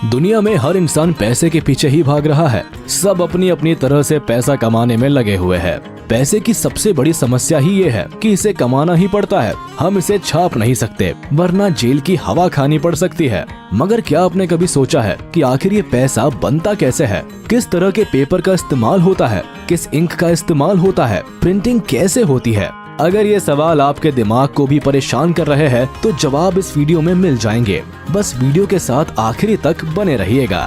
दुनिया में हर इंसान पैसे के पीछे ही भाग रहा है। सब अपनी अपनी तरह से पैसा कमाने में लगे हुए हैं। पैसे की सबसे बड़ी समस्या ही ये है कि इसे कमाना ही पड़ता है। हम इसे छाप नहीं सकते, वरना जेल की हवा खानी पड़ सकती है। मगर क्या आपने कभी सोचा है कि आखिर ये पैसा बनता कैसे है? किस तरह के पेपर का इस्तेमाल होता है? किस इंक का इस्तेमाल होता है? प्रिंटिंग कैसे होती है? अगर ये सवाल आपके दिमाग को भी परेशान कर रहे हैं तो जवाब इस वीडियो में मिल जाएंगे। बस वीडियो के साथ आखिरी तक बने रहिएगा।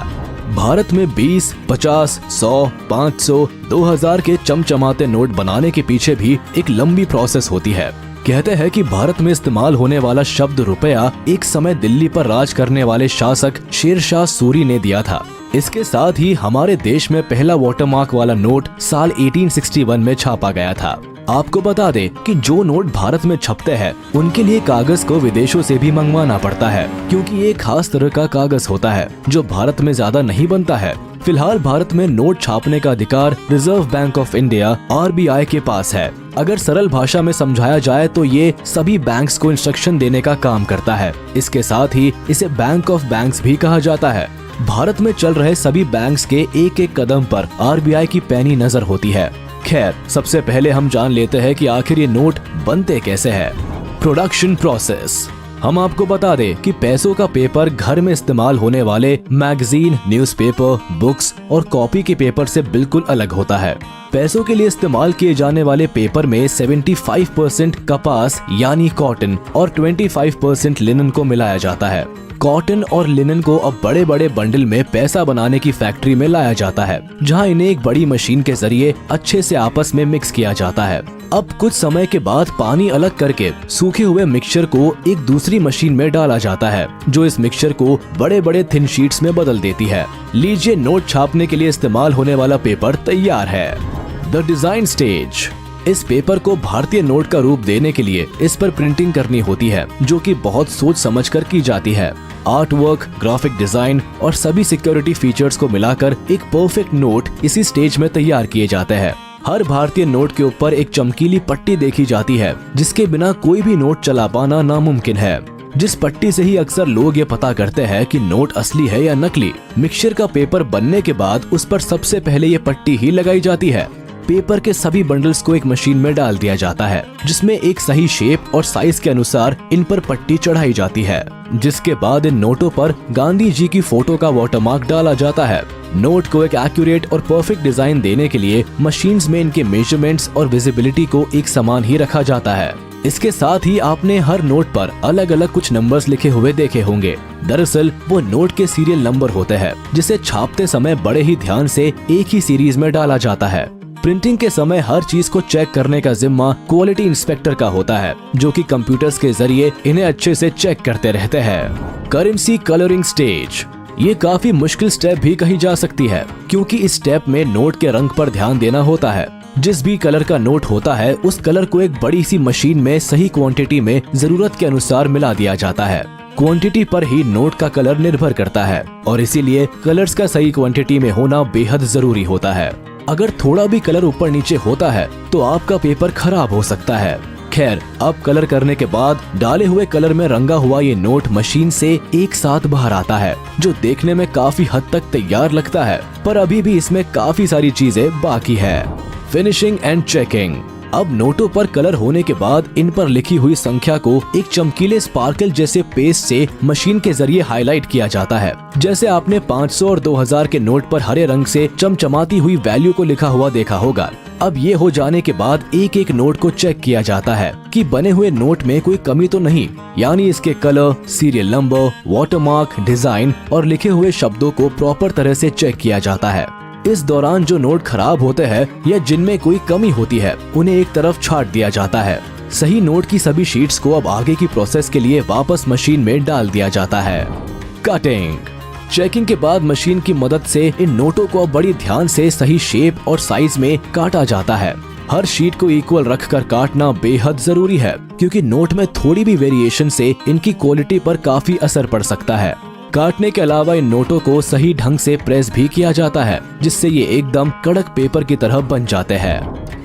भारत में 20, 50, 100, 500, 2000 के चमचमाते नोट बनाने के पीछे भी एक लंबी प्रोसेस होती है। कहते हैं कि भारत में इस्तेमाल होने वाला शब्द रुपया एक समय दिल्ली पर राज करने वाले शासक शेरशाह सूरी ने दिया था। इसके साथ ही हमारे देश में पहला वाटरमार्क वाला नोट साल 1861 में छापा गया था। आपको बता दें कि जो नोट भारत में छपते हैं उनके लिए कागज को विदेशों से भी मंगवाना पड़ता है, क्योंकि ये खास तरह का कागज होता है जो भारत में ज्यादा नहीं बनता है। फिलहाल भारत में नोट छापने का अधिकार reserve bank of India RBI के पास है। अगर सरल भाषा में समझाया जाए तो ये सभी बैंक्स को इंस्ट्रक्शन देने का काम करता है। इसके साथ ही इसे बैंक ऑफ बैंक्स भी कहा जाता है। भारत में चल रहे सभी बैंक्स के एक एक कदम पर RBI की पैनी नजर होती है। खैर, सबसे पहले हम जान लेते हैं कि आखिर ये नोट बनते कैसे हैं। Production process. हम आपको बता दें कि पैसों का पेपर घर में इस्तेमाल होने वाले मैगजीन, न्यूज़पेपर, बुक्स और कॉपी के पेपर से बिल्कुल अलग होता है। पैसों के लिए इस्तेमाल किए जाने वाले पेपर में 75% कपास यानी कॉटन और 25% लिनन को मिलाया जाता है। कॉटन और लिनन को अब बड़े बड़े बंडल में पैसा बनाने की फैक्ट्री में लाया जाता है, जहां इन्हें एक बड़ी मशीन के जरिए अच्छे से आपस में मिक्स किया जाता है। अब कुछ समय के बाद पानी अलग करके सूखे हुए मिक्सचर को एक दूसरी मशीन में डाला जाता है, जो इस मिक्सचर को बड़े बड़े थिन शीट्स में बदल देती है। लीजिए, नोट छापने के लिए इस्तेमाल होने वाला पेपर तैयार है। The design stage. इस पेपर को भारतीय नोट का रूप देने के लिए इस पर प्रिंटिंग करनी होती है, जो कि बहुत सोच समझकर की जाती है। आर्ट वर्क, ग्राफिक डिजाइन और सभी सिक्योरिटी फीचर्स को मिलाकर एक परफेक्ट नोट इसी स्टेज में तैयार किए जाते हैं। हर भारतीय नोट के ऊपर एक चमकीली पट्टी देखी जाती है, जिसके बिना कोई भी नोट चला पाना नामुमकिन है। जिस पट्टी से ही अक्सर लोग ये पता करते हैं कि नोट असली है या नकली। मिक्सचर का पेपर बनने के बाद उस पर सबसे पहले ये पट्टी ही लगाई जाती है। पेपर के सभी बंडल्स को एक मशीन में डाल दिया जाता है, जिसमें एक सही शेप और साइज के अनुसार इन पर पट्टी चढ़ाई जाती है। जिसके बाद इन नोटों पर गांधी जी की फोटो का वाटरमार्क डाला जाता है। नोट को एक एक्यूरेट और परफेक्ट डिजाइन देने के लिए मशीन्स में इनके मेजरमेंट्स और विजिबिलिटी को एक समान ही रखा जाता है। इसके साथ ही आपने हर नोट पर अलग अलग कुछ नंबर्स लिखे हुए देखे होंगे। दरअसल वो नोट के सीरियल नंबर होते हैं, जिसे छापते समय बड़े ही ध्यान से एक ही सीरीज में डाला जाता है। प्रिंटिंग के समय हर चीज को चेक करने का जिम्मा क्वालिटी इंस्पेक्टर का होता है, जो कि कंप्यूटर्स के जरिए इन्हें अच्छे से चेक करते रहते हैं। Currency colouring stage. ये काफी मुश्किल स्टेप भी कही जा सकती है, क्योंकि इस स्टेप में नोट के रंग पर ध्यान देना होता है। जिस भी कलर का नोट होता है उस कलर को एक बड़ी सी मशीन में सही क्वांटिटी में जरूरत के अनुसार मिला दिया जाता है। क्वांटिटी पर ही नोट का कलर निर्भर करता है और इसीलिए कलर्स का सही क्वांटिटी में होना बेहद जरूरी होता है। अगर थोड़ा भी कलर ऊपर नीचे होता है तो आपका पेपर खराब हो सकता है। खैर, अब कलर करने के बाद डाले हुए कलर में रंगा हुआ ये नोट मशीन से एक साथ बाहर आता है, जो देखने में काफी हद तक तैयार लगता है, पर अभी भी इसमें काफी सारी चीजें बाकी है। Finishing and checking. अब नोटों पर कलर होने के बाद इन पर लिखी हुई संख्या को एक चमकीले स्पार्कल जैसे पेस्ट से मशीन के जरिए हाईलाइट किया जाता है। जैसे आपने 500 और 2000 के नोट पर हरे रंग से चमचमाती हुई वैल्यू को लिखा हुआ देखा होगा। अब ये हो जाने के बाद एक एक नोट को चेक किया जाता है कि बने हुए नोट में कोई कमी तो नहीं, यानी इसके colour, serial number, watermark, design और लिखे हुए शब्दों को प्रॉपर तरह से चेक किया जाता है। इस दौरान जो नोट खराब होते हैं या जिनमें कोई कमी होती है उन्हें एक तरफ छांट दिया जाता है। सही नोट की सभी शीट्स को अब आगे की प्रोसेस के लिए वापस मशीन में डाल दिया जाता है। कटिंग। चेकिंग के बाद मशीन की मदद से इन नोटों को अब बड़ी ध्यान से सही शेप और साइज में काटा जाता है। हर शीट को इक्वल रखकर काटना बेहद जरूरी है, क्योंकि नोट में थोड़ी भी वेरिएशन से इनकी क्वालिटी पर काफी असर पड़ सकता है। काटने के अलावा इन नोटों को सही ढंग से प्रेस भी किया जाता है, जिससे ये एकदम कड़क पेपर की तरह बन जाते हैं।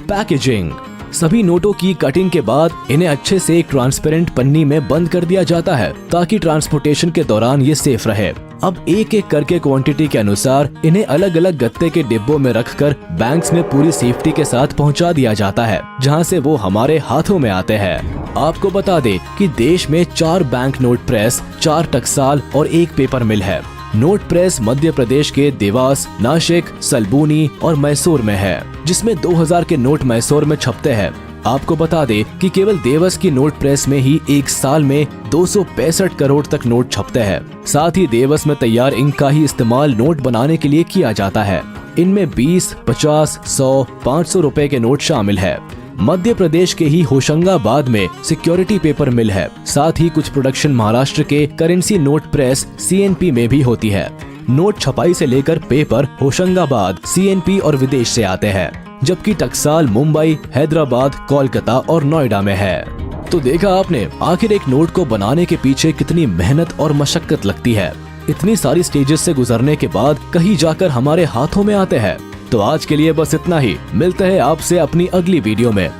पैकेजिंग। सभी नोटों की कटिंग के बाद इन्हें अच्छे से एक ट्रांसपेरेंट पन्नी में बंद कर दिया जाता है, ताकि ट्रांसपोर्टेशन के दौरान ये सेफ रहे। अब एक एक करके क्वांटिटी के अनुसार इन्हें अलग अलग गत्ते के डिब्बों में रखकर बैंक्स में पूरी सेफ्टी के साथ पहुंचा दिया जाता है, जहां से वो हमारे हाथों में आते हैं। आपको बता दें कि देश में 4 बैंक नोट प्रेस, 4 टकसाल और 1 पेपर मिल है। नोट प्रेस मध्य प्रदेश के देवास, नासिक, सलबूनी और मैसूर में है, जिसमें 2000 के नोट मैसूर में छपते हैं। आपको बता दें कि केवल देवस की नोट प्रेस में ही एक साल में 265 करोड़ तक नोट छपते हैं। साथ ही देवस में तैयार इंक का ही इस्तेमाल नोट बनाने के लिए किया जाता है। इनमें 20, 50, 100, 500 रुपए के नोट शामिल है। मध्य प्रदेश के ही होशंगाबाद में सिक्योरिटी पेपर मिल है। साथ ही कुछ प्रोडक्शन महाराष्ट्र के करेंसी नोट प्रेस CNP में भी होती है। नोट छपाई से लेकर पेपर होशंगाबाद, CNP और विदेश से आते हैं, जबकि टकसाल मुंबई, हैदराबाद, कोलकाता और नोएडा में है। तो देखा आपने, आखिर एक नोट को बनाने के पीछे कितनी मेहनत और मशक्कत लगती है। इतनी सारी स्टेजेस से गुजरने के बाद कहीं जाकर हमारे हाथों में आते हैं। तो आज के लिए बस इतना ही। मिलते हैं आपसे अपनी अगली वीडियो में।